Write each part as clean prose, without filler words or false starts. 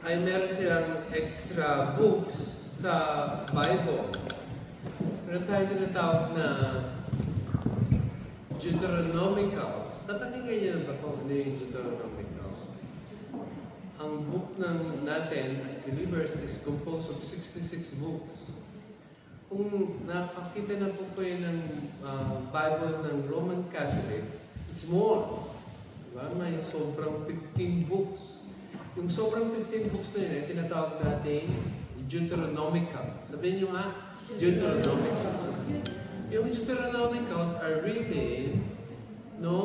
ay meron silang extra books sa Bible. Meron tayo tinatawag na Deuteronomicals. Napakinggan niyo na ba kung ano yung Deuteronomicals? Ang book natin as believers is composed of 66 books. Kung nakakita na po kayo ng Bible ng Roman Catholic, it's more. Diba? May sobrang 15 books. Yung sobrang 15 books na yun, tinatawag natin Deuteronomicals. Sabihin nyo nga, Deuteronomicals. Yung Deuteronomicals are written no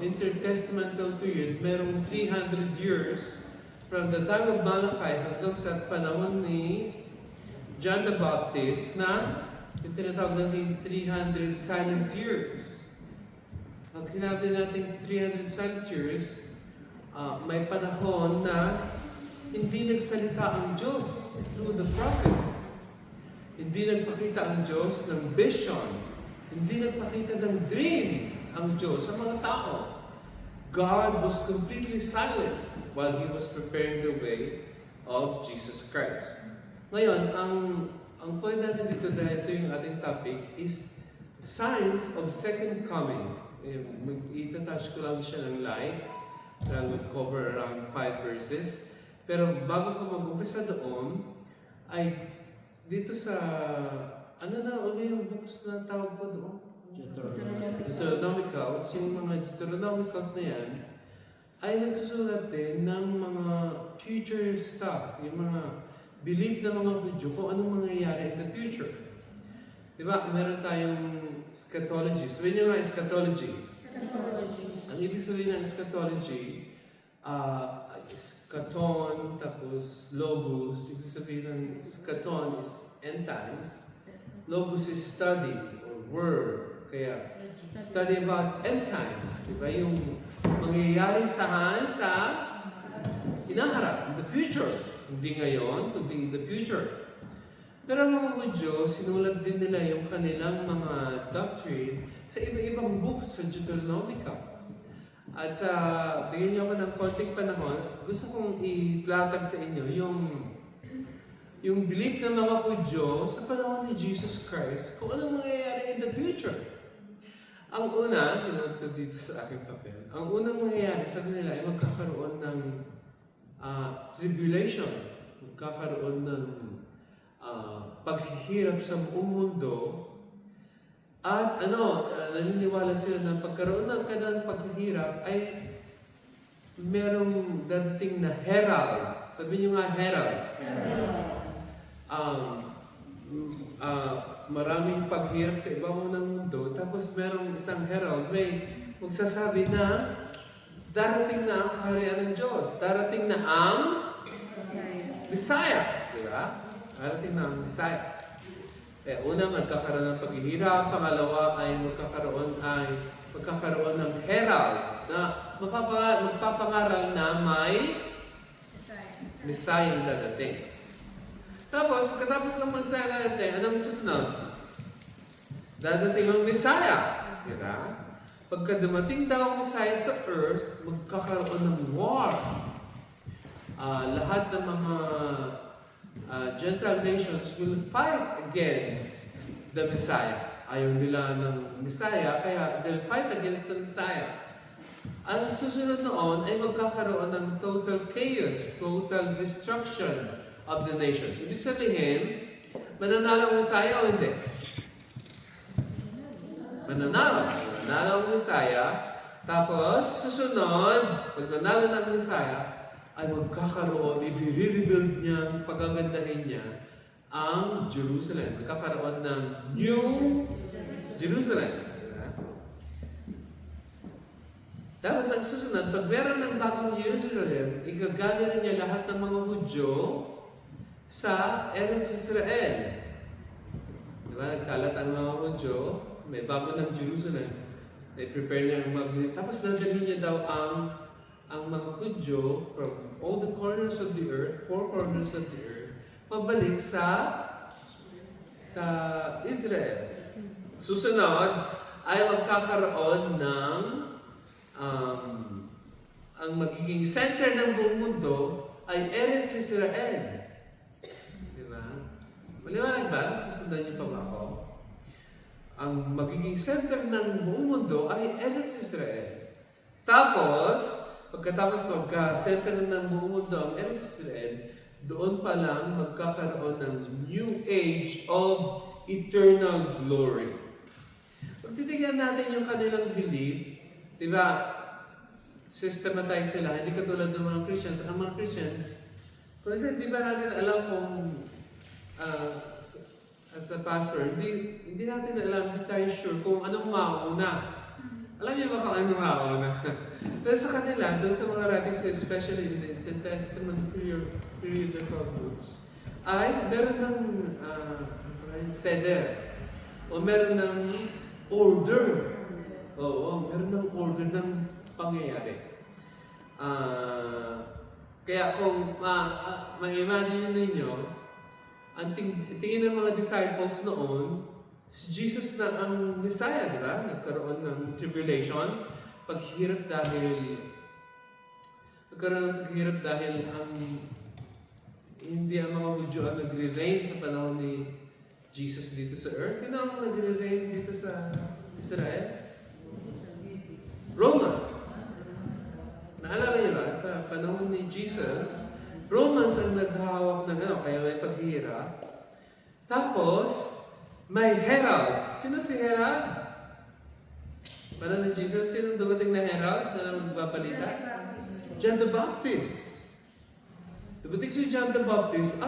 intertestamental period, merong 300 years from the time of Malachi hanggang sa panahon ni John the Baptist na yung tinatawag natin 300 silent years. Pag sinabi natin 300 silent years, may panahon na hindi nagsalita ang Diyos through the prophet. Hindi nagpakita ang Diyos ng vision. Hindi nagpakita ng dream ang Diyos sa mga tao. God was completely silent while He was preparing the way of Jesus Christ. Ngayon, ang point natin dito dahil ito yung ating topic is signs of second coming. Itatouch ko lang siya ng light. I'll cover around 5 verses. Pero bago ko mag-umpisa doon, ay dito sa ano na yung books na tawag ko doon? Deuteronomicals. Yung mga Deuteronomicals na yan ay nagsusulat din ng mga future stuff, yung mga belief ng mga Hudyo kung anong mangyayari in the future. Diba? Meron tayong eschatology. Sabihin nyo nga eschatology. Ang ibig sabihin ng eschatology, eschaton, tapos logos. Ibig sabihin ng eschaton is end times. Logos is study or word. Kaya, study about end times. Diba? Yung mangyayari saan sa hinaharap, in the future. Hindi ngayon, kundi in the future. Pero ang mga Hudyo, sinulat din nila yung kanilang mga doctrine sa iba-ibang books sa Deuteronomical. At sa bigyan niyo ako ng konting panahon, gusto kong i-platag sa inyo yung belief ng mga Hudyo sa panahon ni Jesus Christ kung anong mangyayari in the future. Ang una, sinulat ko dito sa aking papel, ang unang mangyayari sa kanila ay magkakaroon ng tribulation, magkakaroon ng paghihirap sa buong mundo. At naniniwala sila na pagkaroon ng kanilang paghihirap ay merong dadating na herald. Sabihin nyo nga herald. Maraming paghirap sa ibang ng mundo, tapos merong isang herald, may magsasabi na darating na ang kaharian ng Diyos. Darating na ang Messiah. Diba? Darating na ang Messiah. Una, magkakaroon ng paghihirap. Pangalawa ay magkakaroon ng herald na magpapangaral na may Messiah na dadating. Tapos, pagkatapos ng Messiah na dadating, anong susunod? Dadating ang Messiah. Diba? Pagka dumating daw ang Messiah sa earth, magkakaroon ng war. Lahat ng mga Gentile nations will fight against the Messiah. Ayaw nila ng Messiah, kaya they'll fight against the Messiah. Ang susunod noon ay magkakaroon ng total chaos, total destruction of the nations. Ibig sabihin, mananalo ang Messiah o hindi? Mananalo ang Messiah. Tapos, susunod, pag nanalo ng Messiah, ay magkakaroon, i-rebuild niya, pagagandahin niya ang Jerusalem. Magkakaroon ng New Jerusalem. Tapos ang susunod, pag meron ng bagong Jerusalem, igagather niya lahat ng mga Hudyo sa Eretz Israel. Diba? Nagkalat ang mga Hudyo, may bago ng Jerusalem. Prepare niya ang bagong. Tapos dadalhin niya daw ang mga Hudyo from all the corners of the earth, 4 corners of the earth, pabalik sa Israel. Susunod ay magkakaroon ng ang magiging center ng buong mundo ay Eretz Israel. Diba? Maliwanag ba? Nasusundan niyo pa ba ako? Ang magiging center ng buong mundo ay Eretz Israel. Tapos, pagkatapos magka-center ng buong mundo ang Eretz Israel, doon pa lang magkakaroon ng new age of eternal glory. Pag titignan natin yung kanilang belief, di ba, systematize sila, hindi katulad ng mga Christians. Ang mga Christians, kasi di ba natin alam kung as a pastor, hindi natin alam, hindi tayo sure kung anong mauna. Alam niyo ba kung anong mauna? Pero sa kanila, doon sa mga writings, especially in the Testament period of books, ay meron ng seder, o meron ng order. Oo, meron ng order ng pangyayari. Kaya kung ma-imagine ninyo, ang tingin ng mga disciples noon, si Jesus na ang Messiah, di ba? Nagkaroon ng tribulation, paghirap dahil hindi ang mga Hudyo ang nagre-reign sa panahon ni Jesus dito sa earth. Sino ang nagre-reign dito sa Israel? Romans. Naalala niyo ba? Sa panahon ni Jesus, Romans ang naghahawak ng kaya may paghihirap. Tapos, may herald. Sino si herald? Panahon ni Jesus, sino dumating na herald na magbabalita? John the Baptist. Dumating si John the Baptist,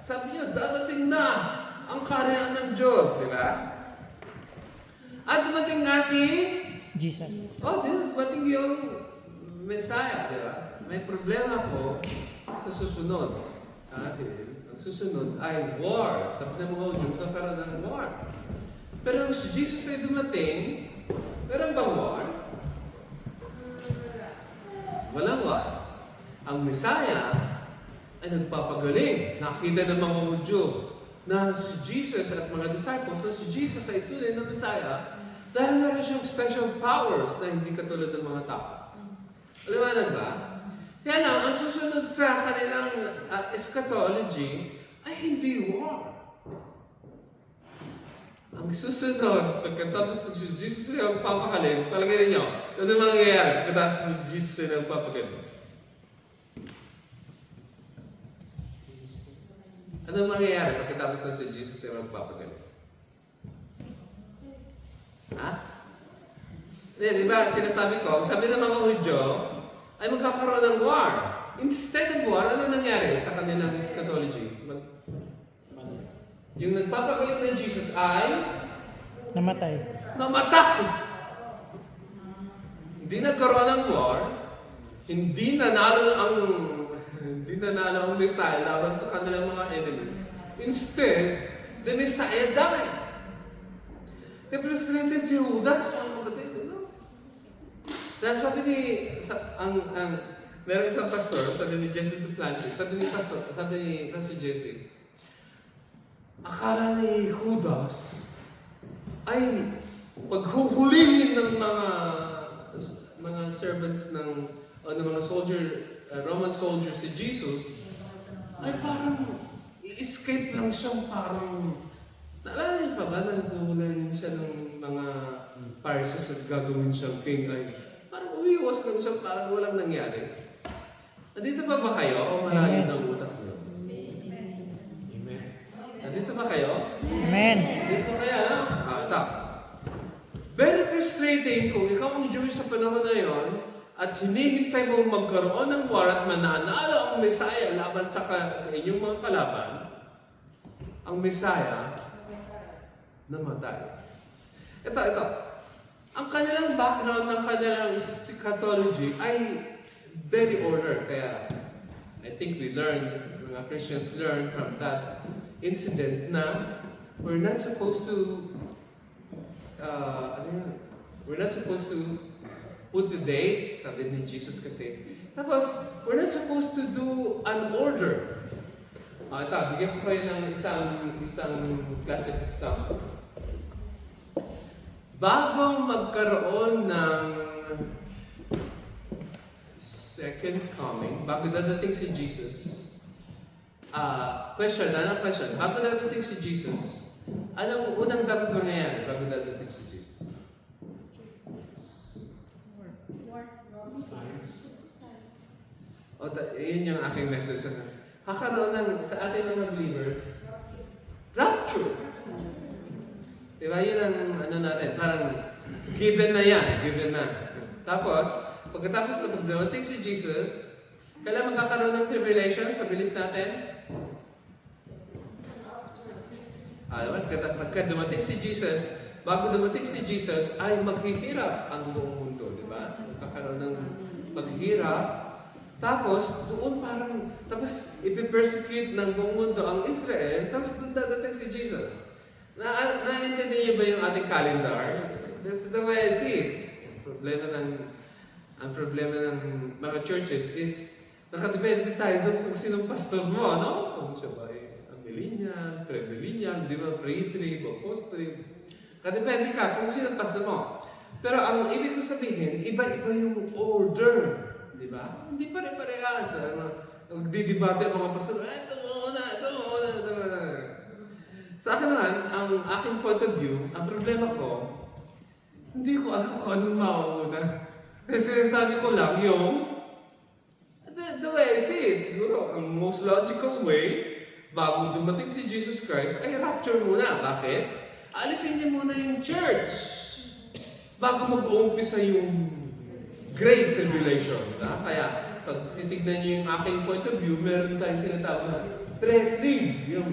sabi niya, dadating na ang kaharian ng Diyos, di ba? At dumating nga si Jesus. Dumating yung Messiah, di ba? May problema po sa susunod. Dahil ang susunod ay war. Sabi na mga Hudyo, magkakaroon ng war. Pero nung si Jesus ay dumating, meron bang war? Walang war. Ang Messiah ay nagpapagaling. Nakita ng mga Hudyo na si Jesus at mga disciples na si Jesus ay tunay na Messiah dahil meron siyang special powers na hindi katulad ng mga tao. Aliwanag ba? Kaya lang, ang susunod sa kanilang eschatology ay hindi war. Ang susunod, pagkatapos si Jesus ay magpapagaling, palagay ninyo, ano mangyayari pagkatapos si Jesus ay magpapagaling? Ano mangyayari pagkatapos na si Jesus ay magpapagaling? Di ba, sinasabi ko, sabi ng mga Hudyo, ay magkakaroon ng war. Instead of war, ano nangyari sa kanilang eschatology? Yung nagpapagaling na Jesus ay Namatay. Hindi nagkaroon ng war, hindi nanalo ang Messiah laban sa kanilang mga enemies. Instead, the Messiah died. Represented si Judas, mga kapatid, dahil sabi ni, meron isang pastor, sabi ni Jesse Duplantis, sabi ni Pastor Jesse, akala ni Judas ay paghuhulihin ng mga servants ng mga Roman soldiers si Jesus, ay parang i-escape lang siyang parang, naalala niyo pa ba na naghuhulihin siya ng mga Pharisees at gagawin siyang king ay parang umiwas lang siya, parang walang nangyari. Nandito pa ba kayo o malayo ng utak niyo? Amen. Nandito ba kayo? Amen. Nandito kaya, no? Very frustrating kung ikaw ang Jewish sa panahon na yon at hinihintay mong magkaroon ng war at mananalo ang Messiah laban sa inyong mga kalaban, ang Messiah namatay. Ito. Ang kanilang background ng kanilang eschatology ay very ordered. Kaya, I think mga Christians learn from that incident na we're not supposed to put the date, sabi ni Jesus kasi. Tapos, we're not supposed to do an order. Ito, bigyan ko kayo ng isang classic example. Bago magkaroon ng second coming, bago dadating si Jesus, question. Bago dadating si Jesus, anong unang dapat mangyayari bago dadating si Jesus? Yun yung aking message. Kakaroon sa ating mga believers, rapture. Diba? Yun ang natin. Parang given na yan. Given na. Tapos, pagkatapos na dumating si Jesus, kailan magkakaroon ng tribulation sa belief natin? Pagka dumating si Jesus, bago dumating si Jesus, ay maghihirap ang buong mundo. Diba? Magkakaroon ng paghihirap. Tapos, tapos ipipersecute ng buong mundo ang Israel, tapos doon dadating si Jesus. Naintindi niyo ba yung ating calendar? That's the way I see it. Ang problema ng mga churches is, nakadepende tayo doon kung sinong pastor mo, no? Kung siya ba ay amillennial, premillennial, di ba, pre-trib o post-trib. Nakadepende ka kung sinong pastor mo. Pero ang ibig ko sabihin, iba-iba yung order. Di ba? Hindi pare-parehas. Nagdidebate ang mga pastor, ito muna. Sa akin naman, ang aking point of view, ang problema ko, hindi ko alam kung anong mauuna. Kasi sabi ko lang yung, the way I see it, siguro, ang most logical way, bago dumating si Jesus Christ, ay rapture muna. Bakit? Alisin niya muna yung church. Bago mag-uumpisa yung Great Tribulation. Kaya, pag titignan niyo yung aking point of view, meron tayong tinatawag na pre-trib. Yung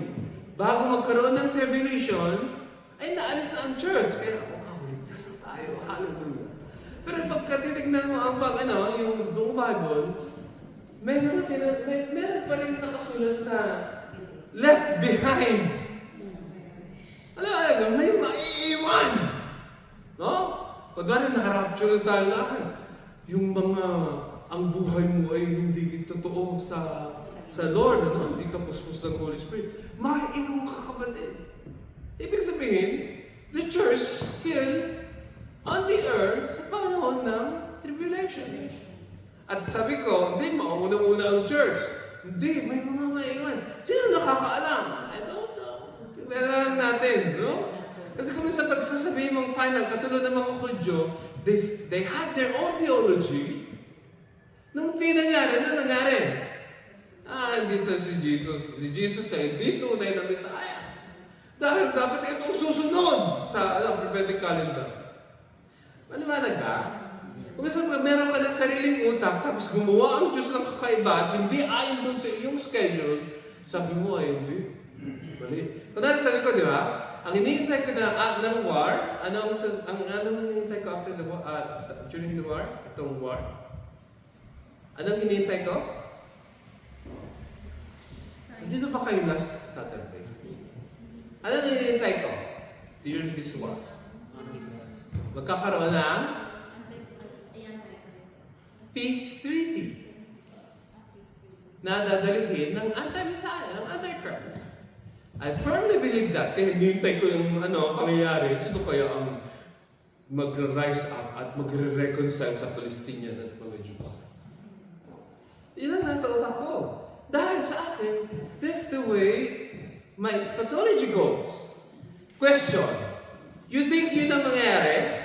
bago magkaroon ng tribulation, ay naalis na ang church. Kaya, ligtas na tayo. Hallelujah. Pero pagka titignan mo ang yung buong Bible, meron pa rin nakasulat na left behind. Alam, may maiiwan. No? Pagwari nakarapture tayo lahat. Yung ang buhay mo ay hindi totoo sa Lord, ano? Hindi ka puspos ng Holy Spirit. Maiiwan ka kapatid. Ibig sabihin, the church still on the earth sa panahon ng tribulation. At sabi ko, hindi, mauna-una ang church. Hindi, may mga maiiwan. Sino nakakaalam? I don't know. Tignan natin, no? Kasi kung minsan pagsasabihin mong final, katulad ng mga Hudyo, they had their own theology. Nung di nangyari, ano nangyari? Dito si Jesus. Si Jesus ay di tunay na Messiah. Dahil dapat itong susunod sa prophetic calendar. Maliwanag ba? Kung minsan meron ka ng sariling utak, tapos gumawa ang Diyos ng kakaiba at hindi ayon doon sa iyong schedule, sabi mo ay hindi. Mali. Kunwari sabi ko, di ba? Ang hinihintay ko ng war, anong hinihintay ko after the war, during the war, itong war? Anong hinihintay ko? Hindi na ba kayo last Saturday? Anong hinihintay ko during this war? Magkakaroon ng peace treaty na dadalhin ng anti-Messiah, ng Antichrist. I firmly believe that. Kaya hinihintay ko yung pangyayari. Sino kaya ang mag-rise up at magre-reconcile sa Palestinian at mga Jew? Yun ang nasa utak ko. Dahil sa akin, that's the way my eschatology goes. Question. You think yun ang mangyayari?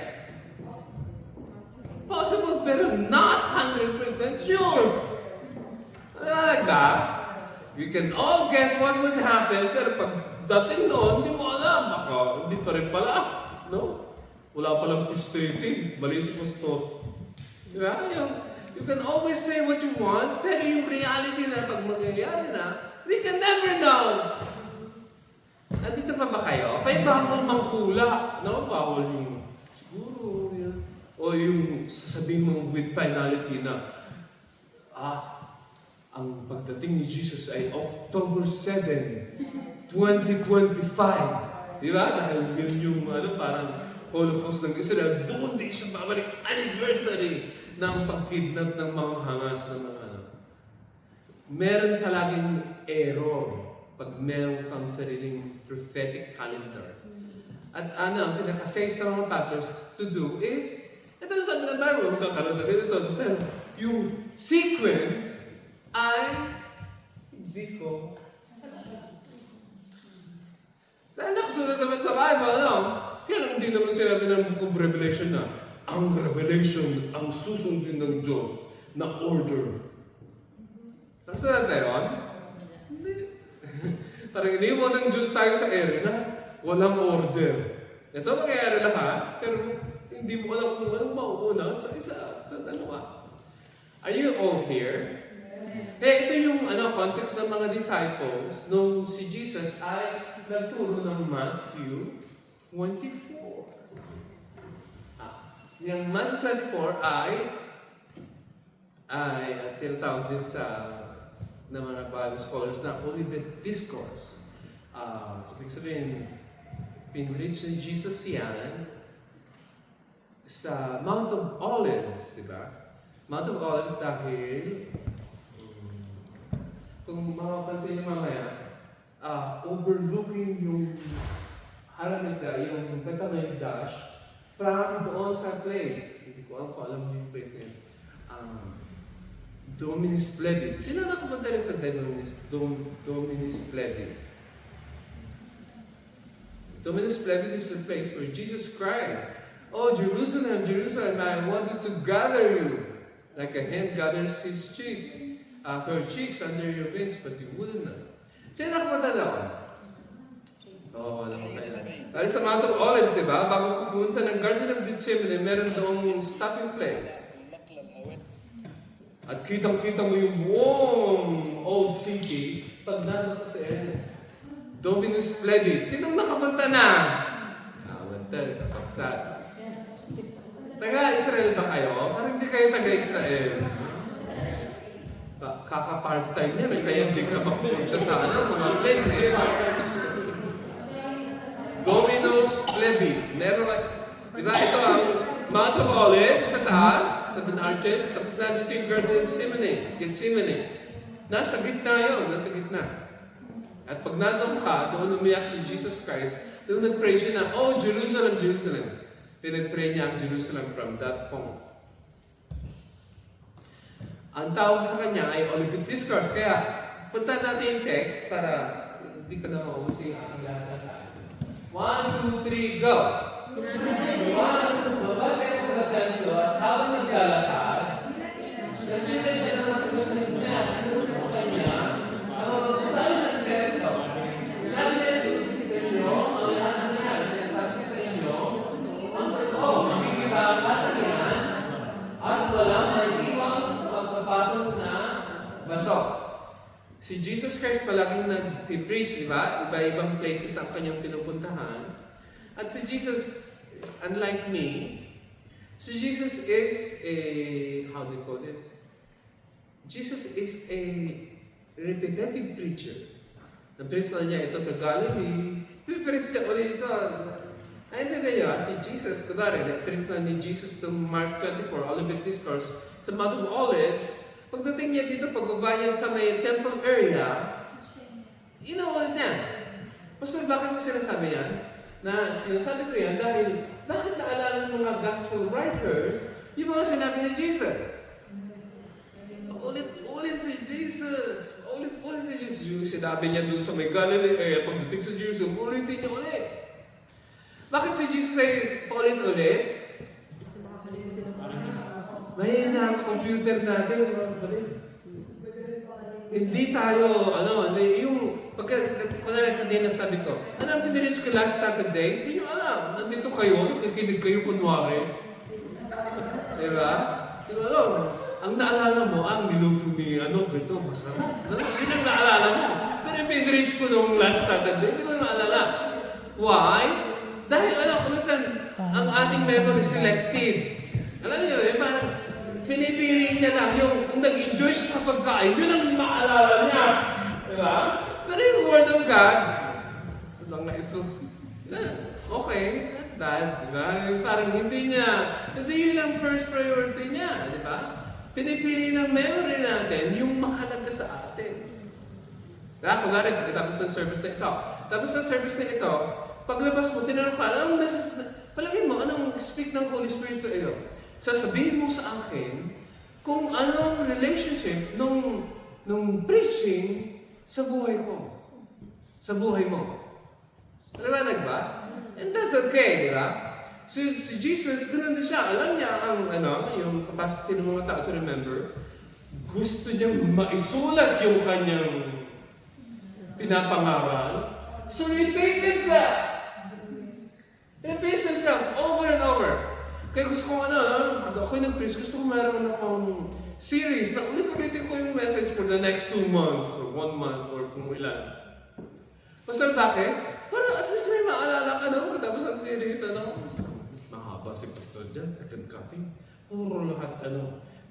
Possible, pero not 100% sure. Ano ba? You can all guess what would happen, pero pag dating noon, hindi mo alam. Baka hindi pa rin pala. No? Wala palang frustrating. Mali si Pastor. Diba? You can always say what you want, pero yung reality na pag mangyayari na, we can never know. Nandito pa ba kayo? Kaya bawal manghula. No? Bawal yung, siguro, yun. O yung sasabihin mo with finality na, ang pagdating ni Jesus ay October 7, 2025. Di ba? Dahil yun yung parang Holocaust ng Israel. Doon din siya babalik anniversary ng pag-kidnap ng mga Hamas ng mga Meron palaging error pag meron kang sariling prophetic calendar. At ang pinaka-safe sa mga pastors to do is, ito sabi ng Bible, magkakaroon na ganito, pero yung sequence ay hindi ko. Dahil nakasunod naman sa Bible, ano? Kaya lang hindi naman sinabi ng Book of Revelation na ang revelation ang susundin ng Diyos na order. Nakasunod na yun? Hindi. Parang iniwan ng Diyos tayo sa area na walang order. Ito mangyayari lahat, pero hindi mo alam kung anong mauuna sa isa, sa dalawa. Are you all here? Ito yung context ng mga disciples nung si Jesus ay nagturo ng Matthew 24. Yung Matthew 24 ay tinatawag din sa ng mga Bible scholars na Olivet Discourse. Ibig sabihin, pinreach ni Jesus yan sa Mount of Olives, di ba? Mount of Olives dahil kung mapapansin niyo mamaya, overlooking yung Alameda, yung Betamaid Dash, from doon sa place. Hindi ko alam yung place na yun. Dominus Plebit. Sino nakapunta rin sa Dominus Plebit? Dominus Plebit is the place where Jesus cried, "Oh, Jerusalem, Jerusalem, I wanted to gather you, like a hen gathers her cheeks under your wings, but you wouldn't." Sino nakapunta doon? Oo, nakapunta. Dahil sa Mount of Olives, diba? Bago ka pumunta ng Garden of Gethsemane, meron doong stopping place. At kitang-kita mo yung buong old city pag nandun ka sa Dominus Plebit. Sinong nakapunta na? Mantel, kapapsat. Taga-Israel ba kayo? Parang hindi kayo taga-Israel. Kaka-part-time niya, nagsayang-sig ka mapunta sa mga place. Dominus Plebit. Meron, di ba ito ang Mount of Olives sa taas, 7 arches, tapos nandito yung Garden of Gethsemane. Nasa gitna yun, nasa gitna. At pag nandun ka, doon umiyak si Jesus Christ, doon nag-pray siya na, "Oh, Jerusalem, Jerusalem." Pinag-pray niya ang Jerusalem from that point. Ang tawag sa kanya ay Olivet Discourse. Kaya, punta natin yung text para hindi ka na mausin ang lahat. 1, 2, 3, go! Mabasa siya sa templo at habang naglalakad, nakita siya ng mga kagustuhan niya. Sa kanya, ang saan ng templo. Sabi niya sa inyo, ang lahat ng yan, sinasabi sa inyo, ang totoo, magigibaka yan, at walang maiiwang pagpapatong na bato. Si Jesus Christ palaging nag-preach, di ba? Iba-ibang places ang kanyang pinupuntahan. At si Jesus, unlike me, si Jesus is a, how do you call this? Jesus is a repetitive preacher. Na-preach na niya ito sa Galilee. Preach siya ulit ito. Naintindihan niyo, si Jesus, kunwari, na-preach na ni Jesus itong Mark 24, Olivet Discourse, sa Mount of Olives. Pagdating niya dito, pagbaba niya sa may temple area, inuulit niya. Pastor, bakit mo sinasabi yan? Na sinasabi ko yan dahil bakit naalala ng mga gospel writers yung mga sinabi ni Jesus? Ulit si Jesus. Ulit si Jesus. Yung sinabi niya doon sa may Galilee area, pagdating sa Jerusalem, ulitin niya ulit. Bakit si Jesus ay paulit-ulit? Mahina ang computer natin, mga kapatid. Hindi tayo, yung, kunwari kanina sabi ko, ang pinilish ko last Saturday? Hindi nyo alam. Nandito kayo, nakikinig kayo kunwari. Diba? Ang naalala mo, ang niluto ni ito, masarap. Hindi nang naalala mo. Pero yung pinilish ko nung last Saturday, hindi mo naalala. Why? Dahil kung saan, ang ating memory selective. Alam niyo, parang pinipili niya lang yung kung nag-enjoy siya sa pagkain, yun ang maalala niya. Diba? Pero yung Word of God, so lang okay, not bad. Diba? Parang hindi yun lang first priority niya. Diba? Pinipili ng memory natin yung mahalaga sa atin. Diba? Kung tapos ng service na ito. Tapos ng service na ito, paglabas mo, tinanong ka, anong message palagay mo, anong speak ng Holy Spirit sa iyo? Sasabihin mo sa akin kung anong relationship nung preaching sa buhay ko. Sa buhay mo. Naliwanag ba? And that's okay, di ba? So, si Jesus, ganoon din siya. Alam niya yung capacity ng mga tao to remember. Gusto niyang maisulat yung kanyang pinapangaral. So, repeats himself. Repeats himself over and over. Kaya gusto ko pag ako'y nag-preach, gusto ko meron akong series na ulit-ulitin ko yung message for the next 2 months or 1 month or kung ilan. Basta bakit? Para at least may maalala ka katapos ang series, mahaba si Pastor dyan, second copy. Puro lahat,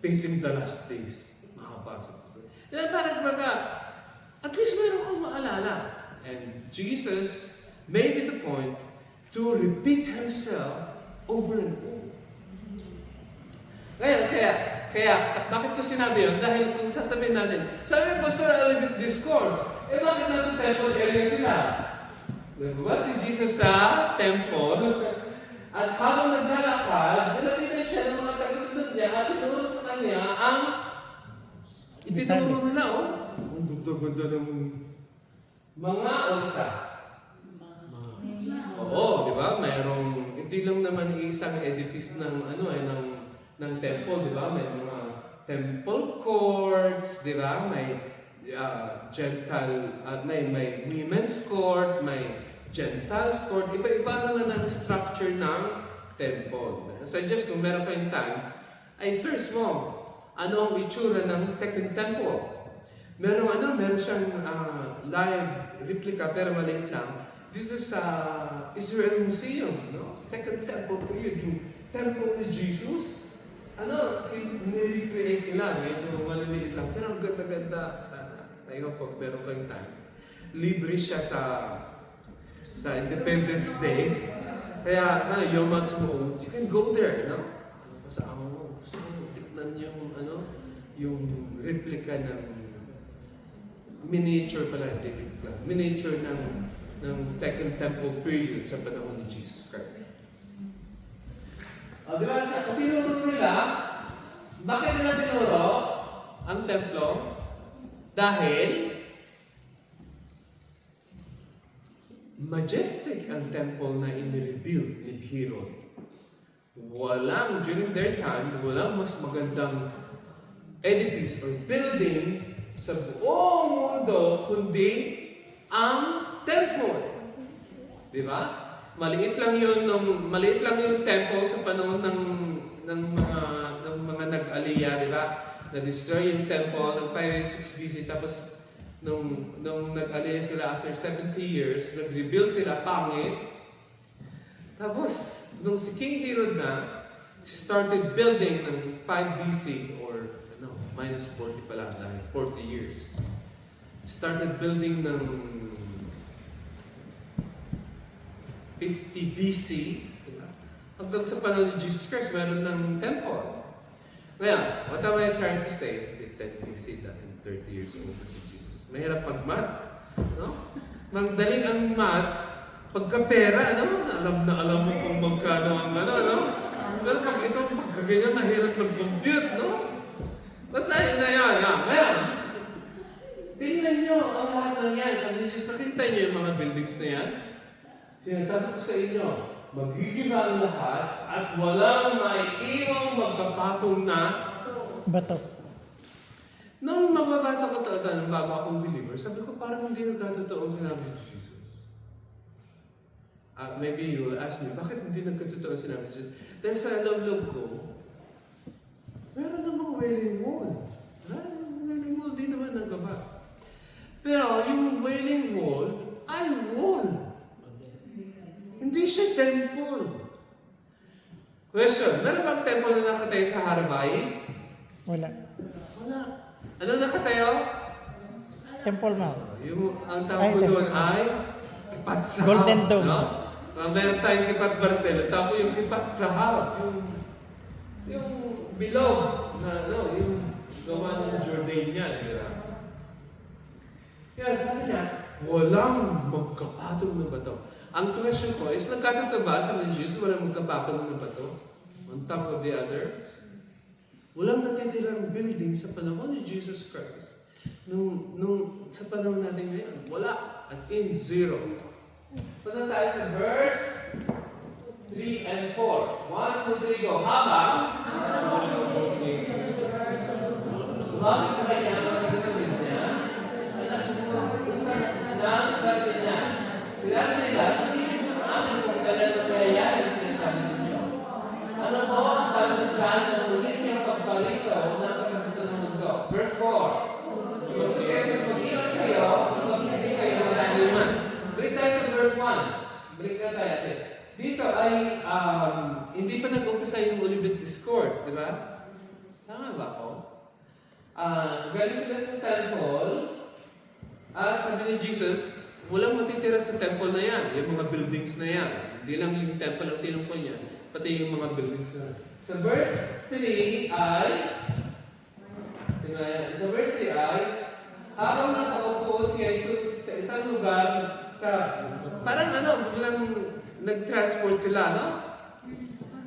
facing the last days. Mahaba si Pastor. Yan, parang at least mayroon kang maalala. And Jesus made it a point to repeat himself over and over. Ngayon, kaya, bakit ko sinabi yun? Dahil kung sasabihin natin, sabi ng Pastoral Olympic Discourse, bakit nasa temple area sila? Diba si Jesus sa temple, at habang naglalakad, nilapitan siya ng mga tagasunod niya at tinuro sa kanya ang itinuro nila, ang ganda-ganda ng mga olsa. Oo, di ba? Mayroong, hindi lang naman isang edifice ng temple, di ba? May mga temple courts, di ba? May Gentile, may women's court, may Gentiles court, iba-iba naman ang structure ng temple. Suggest kung meron kayong time, ay search mo, ano ang itsura ng second temple. Meron siyang live replica pero maliit lang dito sa Israel Museum, no? Second temple period, yung temple ni Jesus. Ni-recreate nila, medyo maliliit lang, pero ang ganda-ganda. I hope pag meron kayong time. Libre siya sa Independence Day. Kaya, Yom Ha'atzmaut, you can go there, no? Kasama mo. Gusto mo tignan yung replica ng miniature miniature ng Second Temple period sa panahon ni Jesus Christ. Di ba, tinuro nila, bakit nila tinuro ang templo? Dahil majestic ang temple na in-rebuild ni Herod. During their time, walang mas magandang edifice or building sa buong mundo kundi ang temple. Di ba? Maliit lang yung temple sa panahon ng mga nag-aliya, di ba? Na-destroy yung temple ng 586 BC, tapos nung nag-aliya sila after 70 years, nag-rebuild sila, pangit. Tapos, nung si King Herod na, started building ng 5 BC, or minus 40 pala, dahil 40 years. Started building ng 50 BC, diba? Hanggang sa panahon ni Jesus Christ, meron ng temple. Well, what am I trying to say? 10 BC, dahil 30 years old na si Jesus. Mahirap mag-math, no? Magdaling ang math, pagka-pera, alam mo kung magkano ang Pero pag ito, pagkaganyan, mahirap mag-compute, no? Basta yun na yan, Ngayon, tingnan nyo ang lahat ng yan. Sabi ni Jesus, nakita nyo yung mga buildings na yan? Sinasabi ko sa inyo, magiging ang lahat at walang maiiwang magkapatong na bato. Nung mababasa ko ito, bago akong believer, sabi ko parang hindi nagkatotoo ang sinabi ni Jesus. Maybe you will ask me, bakit hindi nagkatotoo ang sinabi ni Jesus? Dahil sa loob-loob ko, meron namang wailing wall. Wailing wall, di naman nagkaba. Pero yung wailing wall ay wall. Hindi siya temple. Question, meron bang temple na nakatayo sa Harabay? Wala. Ano nakatayo? Temple Mount. Ang tawag ko doon ay Kipat Sahab. Golden Dome. No? Meron tayong Kipat Barcel. Tapos yung Kipat Sahab. Yung bilog na yung gawa ng Jordania. Yan, sabi niya, walang magkapatong na bato. Ang question ko is, nagkatotoo ba sa Jesus walang magkapatong na bato? On top of the others? Walang natitirang building sa panahon ni Jesus Christ. Sa panahon natin ngayon, wala. As in, zero. Punta tayo sa verse 3 and 4. 1, 2, 3, go. Habang lumapit sa kanya ang mga kapatid niya, nang sabi niya, sinabi nila, sabi niyo sa amin kung kailan nangyayari sinasabi ninyo. Ano po ang kalagyan ng ulit niyang pagbalikaw ng pagkabisa ng mundo? Verse 4. Kung si Jesus mag-iwan kayo, kung mag-ibig kayo, wala naman. Balik tayo sa verse 1. Balik na tayo natin. Dito ay, hindi pa nag-umpisa yung Olivet Discourse, di ba? Tama ba ako? Galing sila sa temple, at sabi ni Jesus, walang matitira sa temple na yan, yung mga buildings na yan. Hindi lang yung temple ang tinungkol niya, pati yung mga buildings na. Sa verse 3 ay, sa verse 3 ay, habang nakaupo si Jesus sa isang lugar parang biglang nag-transport sila, no?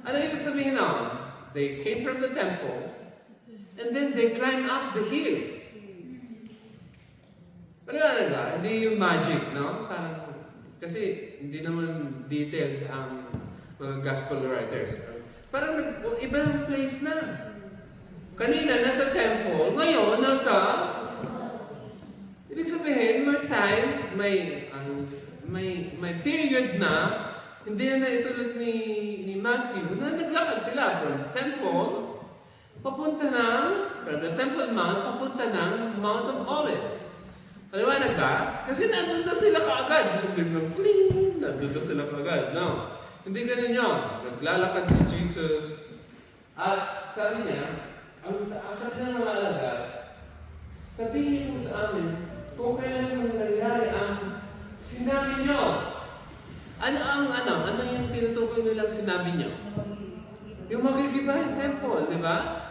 Ano ibig sabihin na? They came from the temple, and then they climbed up the hill. Talaga, hindi yung magic, no? Parang, kasi hindi naman detailed ang mga gospel writers. Parang ibang place na. Kanina, nasa temple. Ngayon, ibig sabihin, may time, may period na, hindi na naisulat ni Matthew, na naglakad sila from temple, papunta from the Temple Mount, papunta ng Mount of Olives. Paliwanag ba? Kasi nandun na sila kaagad. Sabihin ng pling, nandun na sila kaagad. No. Hindi ganun yun. Naglalakad si Jesus. At sabi niya, sabi niya ng mga alagad, sabihin mo sa amin kung kailan nangyayari ang sinabi niyo. Ano yung tinutukoy nilang sinabi niyo? Yung magigiba yung temple, di ba?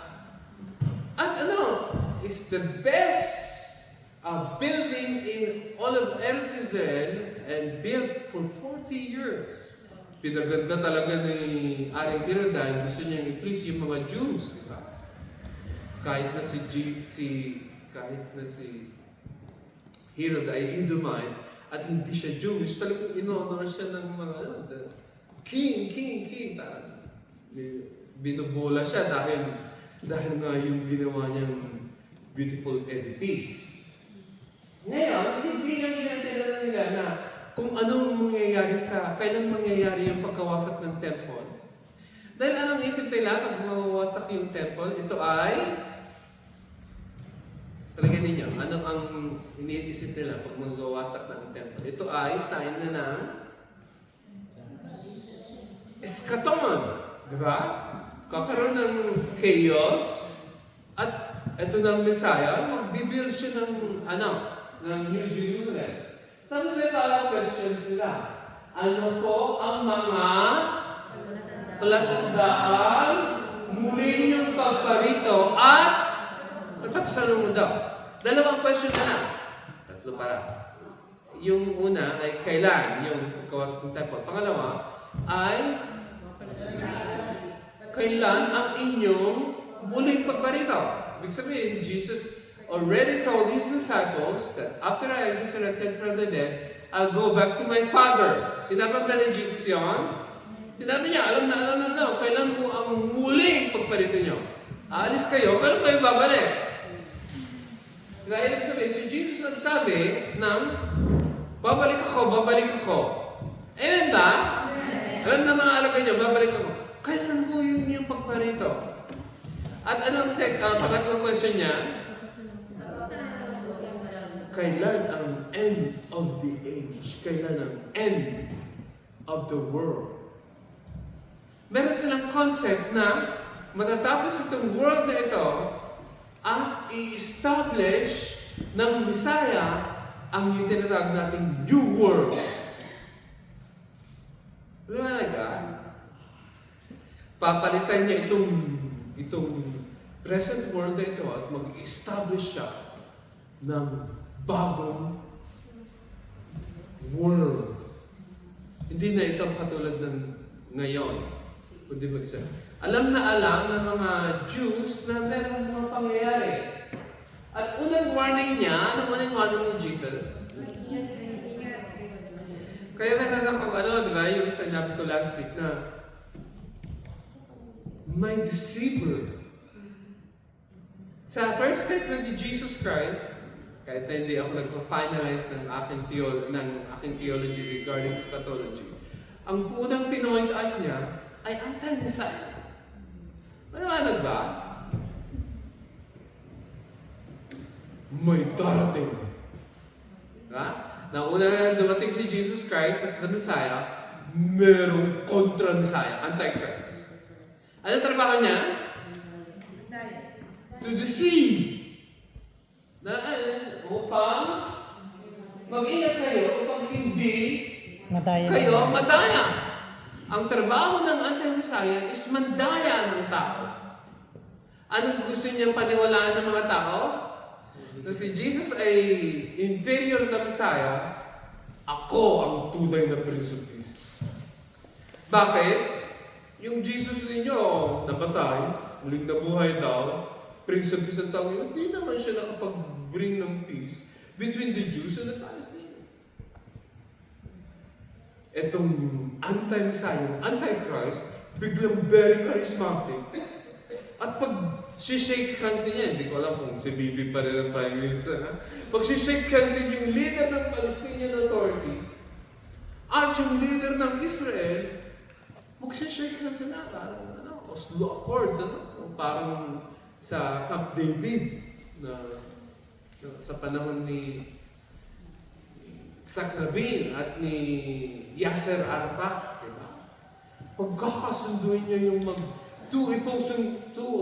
At is the best building in all of Eretz Israel and built for 40 years. Pinaganda talaga ni Aring Herod dahil gusto niyang i-please yung mga Jews, di ba? Kahit na si Herod ay Edomite at hindi siya Jewish, talagang in-honor siya ng mga king. Binubola siya dahil nga yung ginawa niyang beautiful edifice. Ngayon, hindi lang tinatala nila na kung anong mangyayari kailan mangyayari yung pagkawasak ng temple. Dahil anong isip nila pag mawawasak yung temple, ito ay, talagyan ninyo, ano ang iniisip nila pag magawasak ng temple? Ito ay sign na ng eschaton. Diba? Kakaroon ng chaos at ito ng Messiah, magbibuild siya ng New Jerusalem. Tapos may parang question sila. Ano po ang mga palatandaan muli niyong pagparito at katapusan mo daw? Dalawang question na lang. Tatlo para. Yung una ay kailan yung pagkawasak ng temple. Pangalawa ay kailan ang inyong muling pagparito. Ibig sabihin, Jesus already told his disciples that after I am resurrected from the dead, I'll go back to my Father. Sinabi ba ni Jesus yun? Sinabi niya, alam na, kailan po ang muling pagparito niyo? Aalis kayo, kailan kayo babalik? Kaya ibig sabihin, si Jesus nagsabi ng, babalik ako. Amen ba? Alam na mga alagay niyo, babalik ako. Kailan po yung pagparito? At anong pangatlong question niya? Kailan ang end of the age? Kailan ang end of the world? Meron silang concept na matatapos itong world na ito at i-establish ng Messiah ang yung tinatawag nating New World. Talaga? Papalitan niya itong present world na ito at mag-establish siya ng bagong world. Hindi na ito katulad ng ngayon. Kundi mag-isa. Alam na alam ng mga Jews na meron mga pangyayari. At unang warning niya, anong unang warning ni Jesus? Kaya meron akong di ba, yung sinabi ko last week na may deceiver. Sa first statement ni Jesus Christ, kahit na hindi ako nagpa-finalize ng aking theology regarding eschatology, ang unang pinoint out niya ay anti-Messiah. Maliwanag ba? May darating. Diba? Na una na dumating si Jesus Christ as the Messiah, merong kontra-Messiah, Antichrist. Ano trabaho niya? To deceive. Upang mag-ingat kayo upang hindi Madaya. kayo madaya. Ang trabaho ng anti-Messiah is mandaya ng tao. Anong gusto niyang paniwalaan ng mga tao? Na si Jesus ay inferior na Messiah, ako ang tunay na Prince of Peace. Bakit? Yung Jesus ninyo, napatay, muling nabuhay daw, Prince of Peace ang tawag yun, hindi naman siya nakapag-bring ng peace between the Jews and the Palestinians. Etong anti-Messiah, anti-Christ, biglang very charismatic. At pag shake hands niya, hindi ko alam kung si Bibi pa rin ang Prime Minister, ha? Pag shake hands niya yung leader ng Palestinian Authority, at yung leader ng Israel, mag-shake hands sila, parang Oslo Accords, parang sa Camp David, na sa panahon ni Isaac Rabin at ni Yasser Arafat, diba? Pagkakasunduin niya yung two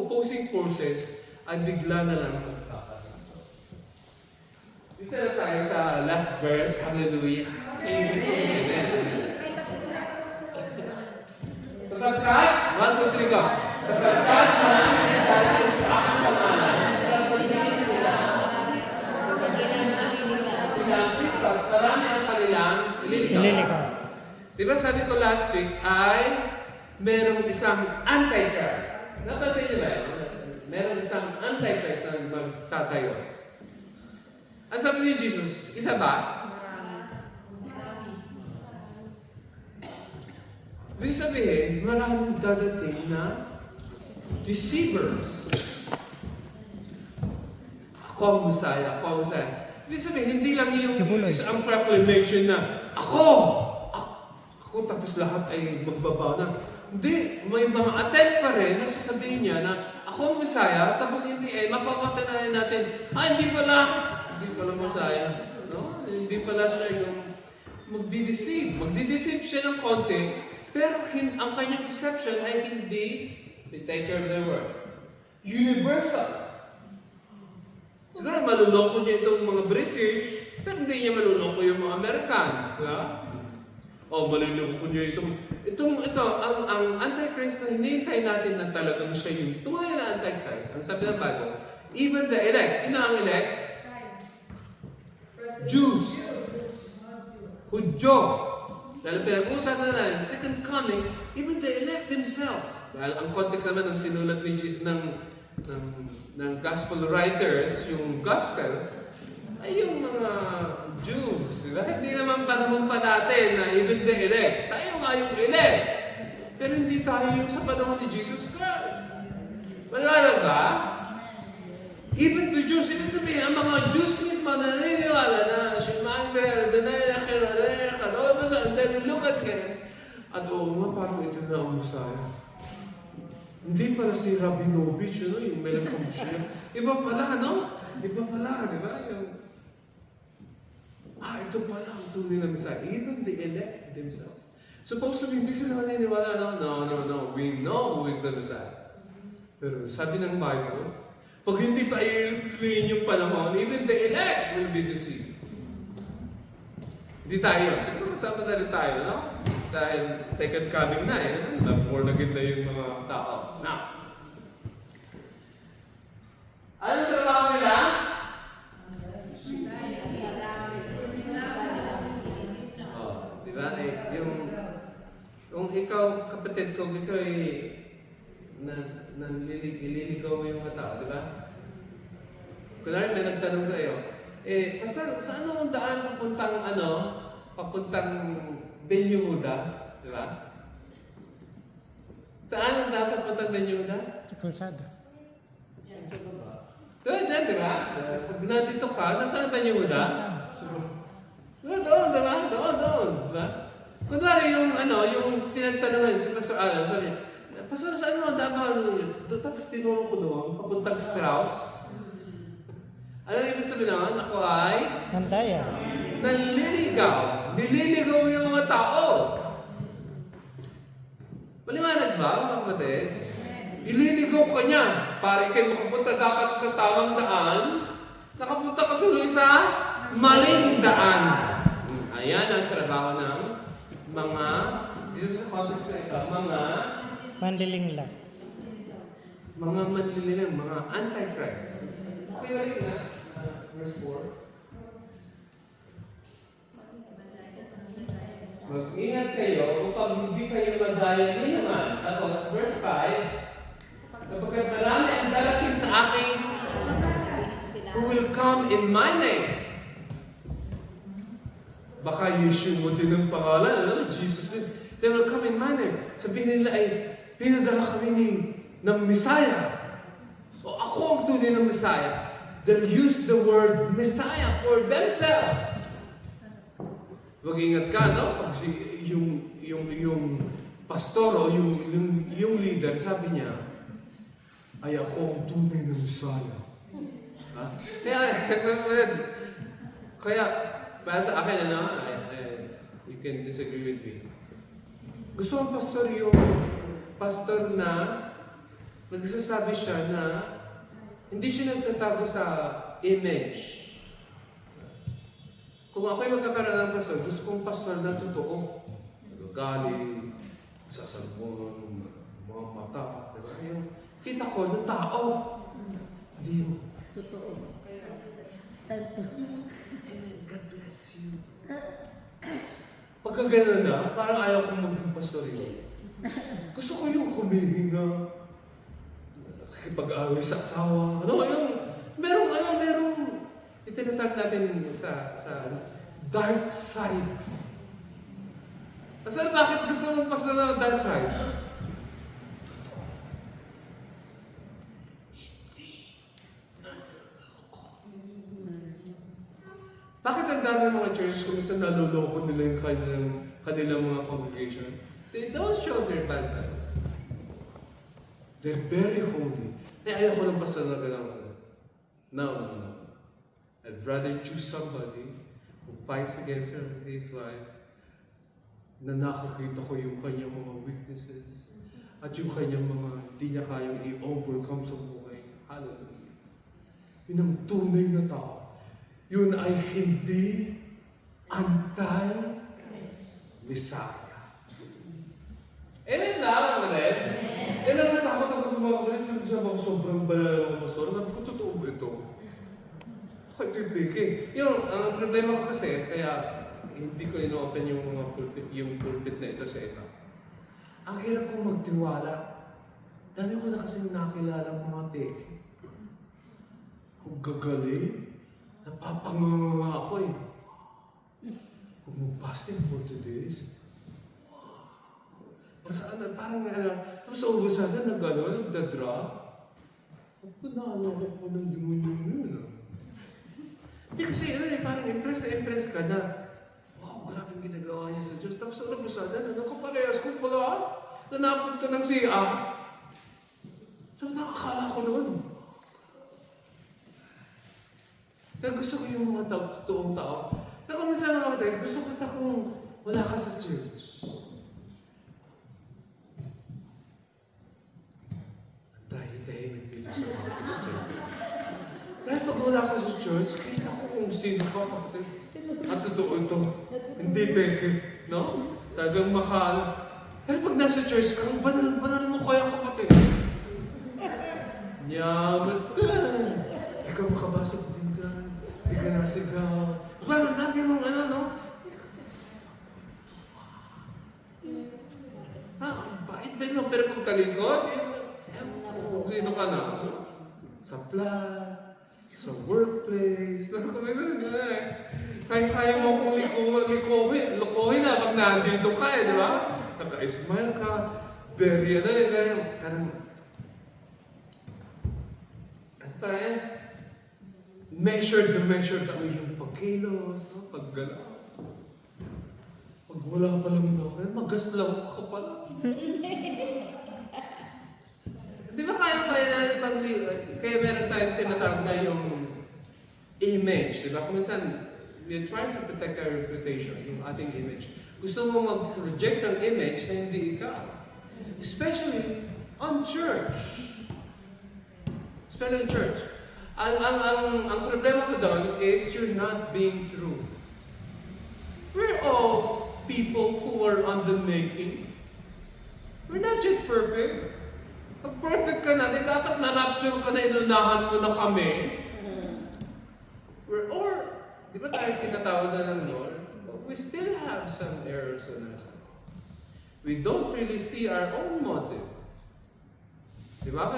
opposing forces ay bigla na lang magkakasundo. Dito na tayo sa last verse, hallelujah. Amen. Sapagkat, 1, 2, 3, go. Sapagkat marami dahil sa aking pangalan, sasabihin sila ang Kristo at marami ang kanilang ililigaw. Diba sabi ko last week ay merong isang antichrist. Napansin niyo ba yun? Merong isang antichrist na magtatayo. Ang sabi ni Jesus, isa ba? Ibig sabihin, maraming dadating na deceivers. Ako ang Messiah, ako ang Messiah. Ibig sabihin, hindi lang yung isang proclamation na ako tapos lahat ay magbabaw na. Hindi, may mga attempt pa rin na sasabihin niya na ako ang Messiah, tapos hindi mapapatay na rin natin, hindi pala Messiah. No? Hindi pala siya yung magdi-deceive. Magdi-deceive siya ng konti, pero ang kanyang deception ay hindi, they take care of their word, universal. Siguro maluloko niya itong mga British, pero hindi niya maluloko yung mga Americans. Maluloko niya ang Antichrist na hinihintay natin na talagang siya yung tunay na Antichrist. Ang sabi ng Bible, even the elect. Sino ang elect? Jews. Hudyo. Dahil pinag-uusapan na natin, second coming, even the elect themselves. Dahil ang context naman ng sinulat ng gospel writers, yung gospels, ay yung mga Jews. Diba? Hindi naman panahon pa natin na even the elect. Tayo nga yung elect. Pero hindi tayo yung sa panahon ni Jesus Christ. Maliwanag ba? Even the Jews, ibig sabihin, ang mga Jews mismo na naniniwala na Shema Israel, and then look at him. At parang ito na ang Messiah. Hindi pala si Rabinovich, yung Melanchthon. Iba pala, no? Iba pala, di ba? Ito pala ang tunay na Messiah. Even the elect themselves. Supposedly, hindi sila naniniwala, no. We know who is the Messiah. Pero sabi ng Bible, pag hindi pa i-clean yung panahon, even the elect will be deceived. Hindi tayo. Siguro kasama na rin tayo, no? Dahil second coming na more na ganda yung mga tao. Now, ano trabaho nila? Diba? Yung ikaw, kapatid ko, ikaw ay ililigaw mo yung mga tao, di ba? Kunwari may nagtanong sa iyo, Pastor, saan ang daan papuntang Ben Yehuda? Di ba? Saan ang daan papuntang Ben Yehuda? Kalsada. Diyan, di ba? Pag nandito ka, nasaan Ben Yehuda? Doon, di ba? Doon, di ba? Kunwari yung pinagtanungan si Pastor Alan, sabi niya, Pastor, saan mo ang daan? Tapos tinuro ko doon, papuntang Strauss. Ano yung ibig sabihin naman? Ako ay Nandaya. nanliligaw. Nililigaw mo yung mga tao. Maliwanag ba, mga kapatid? Ililigaw ka niya. Para kayo makapunta dapat sa tamang daan, nakapunta ka tuloy sa maling daan. Ayan ang trabaho ng mga, dito sa context na ito, Mandiling lang. mga manliligaw, mga antichrist. Okay rin na, verse 4. Mag-ingat kayo upang hindi kayo madaya ni naman. Tapos, verse 5, kapagkat marami ang darating sa akin who will come in my name. Baka Yeshua mo din ang pangalan, Jesus din. They will come in my name. Sabihin nila ay, pinadala kami ng Messiah. O ako ang tunay ng Messiah. They'll use the word Messiah for themselves. Mag-ingat ka, no? Pag yung pastor o yung leader, sabi niya, ay ako ang tunay ng Messiah. Ha? Kaya, para sa akin, you can disagree with me. Gusto ang pastor yung pastor na nagsasabi siya na hindi siya nagtatago sa image. Kung ako'y magkakaroon ng pastor, gusto kong pastor na totoo. Nagagaling, sasalmon, mga mata. Diba? Yung kita ko ng tao. Hindi mo. Totoo. Santo. God bless you. Pagka gano'n na, parang ayaw kong maging pastor yun. Gusto ko yung humihinga. Pag-away sa asawa. Merong itinatag natin sa dark side. Kasi bakit gusto mong pastor ng dark side? Bakit ang dami mga churches kung minsan naluloko nila yung kanilang mga congregation? They don't show their bad side. They're very holy. Ayaw ko ng pastor na gano'n. No. I'd rather choose somebody who fights against his wife, na nakakita ko yung kanyang mga weaknesses, at yung kanyang mga hindi niya kayang i-overcome sa buhay. Hallelujah. Yun ang tunay na tao. Yun ay hindi anti-Messiah. Amen lang, Amen. Amen. Takot ako sa mga kulit. Sabi ako sobrang balala ng pastor. Sabi ko, totoo ba ito? Ako ipipiki. Ang problema ko kasi, kaya hindi ko ino-open yung mga pulpit na ito sa ito. Ang hirap kong magtiwala. Dami ko na kasi nakilala mga peke. Kung gagaling, napapanganga ako eh. Kung mag-fasting for 2 days, parang tapos sa ubusan na nagdadrop. Naalala ko ng demonyo yun. Hindi kasi parang impress ka na, wow, grabe yung ginagawa niya sa Diyos. Tapos sa ubusan nakaparehas ko pala, nanapot ka ng siya. So nakakala ko noon. Kaya gusto ko yung mga totoong tao. Kaya kung minsan mga tayo, gusto ko kung wala ka sa church. Dahil dito sa mga Christian. Dahil pag wala ka sa church, kita ko kung sino ka, kapatid. At totoo ito. Hindi peke. No? Talagang mahal. Pero pag nasa church ka, banal mo kaya kapatid. Nyaman ka. Hindi ka makabasa ng pinggan. Hindi ka nasigaw. Parang dami mong no? talikod, kung sino ka na. Sa plan, sa workplace, kaya mo kung lukuhin na pag nandito ka di ba? Naka-smile ka, very measured na yung pagkilos, paggalaw. Pag wala pa lang magaslaw ka pala. Di ba kaya meron tayong tinatawag na yung image, di ba? Kung minsan, we're trying to protect our reputation, yung ating image. Gusto mo mag-project ng image na hindi ikaw. Especially on church. Especially in church. Ang problema ko doon is you're not being true. We're all people who are on the making. We're not yet perfect. Pag perfect ka na, dapat na-rapture ka na, inunahan mo na kami. Di ba tayo tinatawag na ng Lord? We still have some errors in us. We don't really see our own motive. Di ba?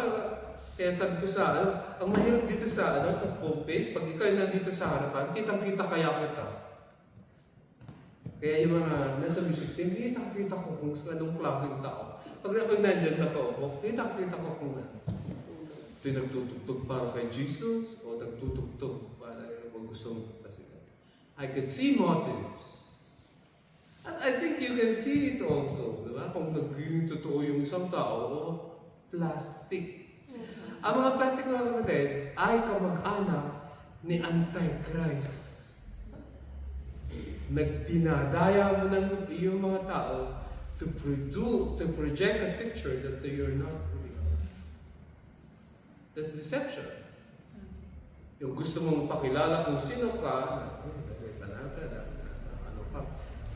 Kaya sabi ko ang mahirap dito sa pulpit, pag ikaw nandito sa harapan, kitang-kita kaya kita. Kaya yung mga nasa music team, kitang-kita ko kung anong klaseng tao. Pag nandyan na ako, kitang-kita ko kung ano. Ito'y nagtutugtog para kay Jesus, o nagtutugtog para kung gusto mo pasikat. I could see motives. And I think you can see it also. Diba? Kung naging totoo yung isang tao, plastic. Ang mga plastic na kapatid ay kamag-anak ni Antichrist. Nagdinadaya mo ng iyong mga tao to project a picture that they are not real. That's deception. Yung gusto mong pakilala kung sino ka,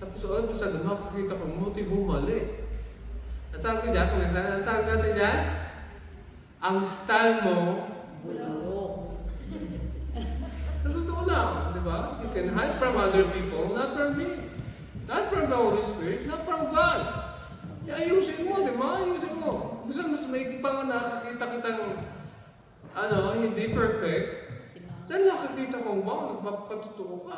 tapos basta makakita ko motive mo mali. Natawag ko dyan, kung natawag natin dyan, ang style mo, bulalo. Totoo lang, di ba? You can hide from other people, not from me. Not from the Holy Spirit, not from God. Ayusin mo, di ba? Ayusin mo. Gusto mas may pa nga nakakita kitang hindi perfect. Dahil nakakita kong, wow, nagpapatotoo ka.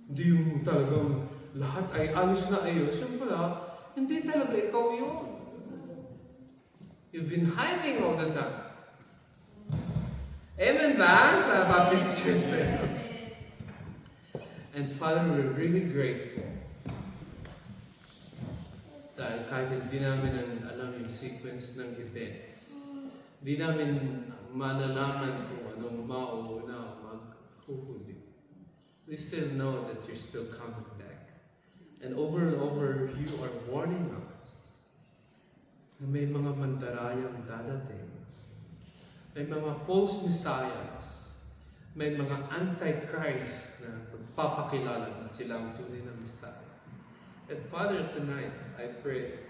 Hindi yung talagang lahat ay ayos na ayos. Yung pala, hindi talaga ikaw yun. You've been hiding all the time. Amen ba? Sa Baptist Church na. And Father, we're really grateful. Dahil kahit hindi namin alam yung sequence ng events, hindi namin malalaman kung anong mauna maghuhuli. We still know that you're still coming back. And over, you are warning us na may mga mandarayang dadating. May mga false messiahs. May mga antichrist na pagpapakilala na silang tunay na Messiah. And Father, tonight, I pray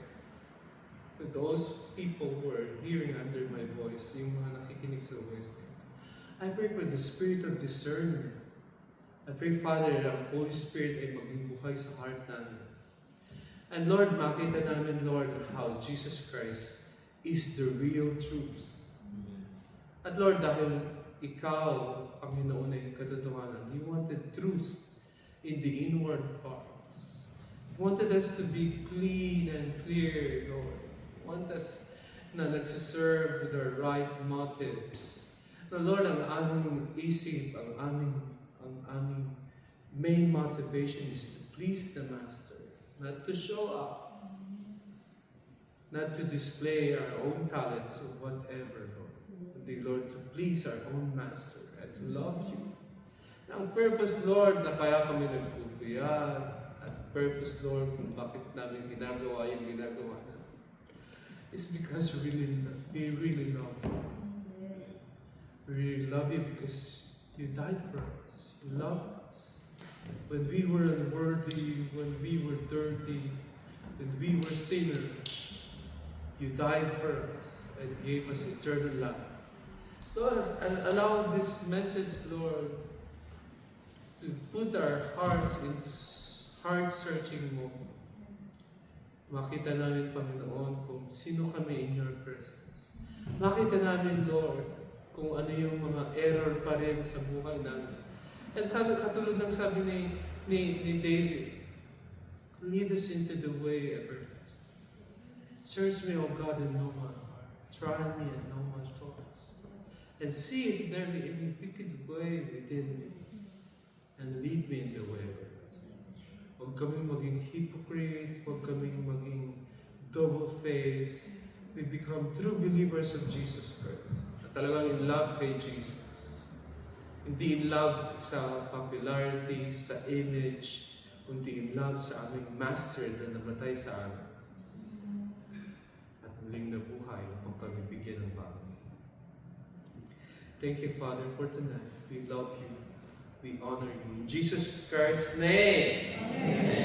to those people who are hearing under my voice, yung mga nakikinig sa voice nila. I pray for the spirit of discernment. I pray, Father, na ang Holy Spirit ay maging buhay sa heart namin. And Lord, makita namin, Lord, how Jesus Christ is the real truth. At Lord, dahil Ikaw, Panginoon, ay katotohanan, you wanted truth in the inward parts. You wanted us to be clean and clear, Lord. You want us na nagsiserve with our right motives. Na Lord, ang aming isip, ang aming main motivation is to please the Master. Not to show up. Not to display our own talents or whatever, Lord. But the Lord, to please our own Master and to love you. Na ang purpose, Lord, na kaya kami nagpupuyat, at purpose, Lord, kung bakit namin ginagawa yung ginagawa namin, is because we really love you. We really love you because you died for us. You loved us. When we were unworthy, when we were dirty, when we were sinners, you died for us and gave us eternal life. Lord, and allow this message, Lord, to put our hearts into heart-searching moment. Makita namin, Panginoon, kung sino kami in your presence. Makita namin, Lord, kung ano yung mga error pa rin sa buhay namin. And sabi, katulad ng sabi ni David, lead us into the way everlasting. Search me, O God, and know my heart. Try me and know my thoughts. And see if there be any wicked way within me. And lead me in the way everlasting. Huwag kaming maging hypocrite, huwag kaming maging double-faced. We become true believers of Jesus Christ. At talagang in love kay Jesus. Hindi in love sa popularity, sa image, kundi in love sa aming Master na namatay sa amin. At muling nabuhay upang kami bigyan ng bago. Thank you, Father, for tonight. We love you. We honor you. In Jesus Christ's name. Amen.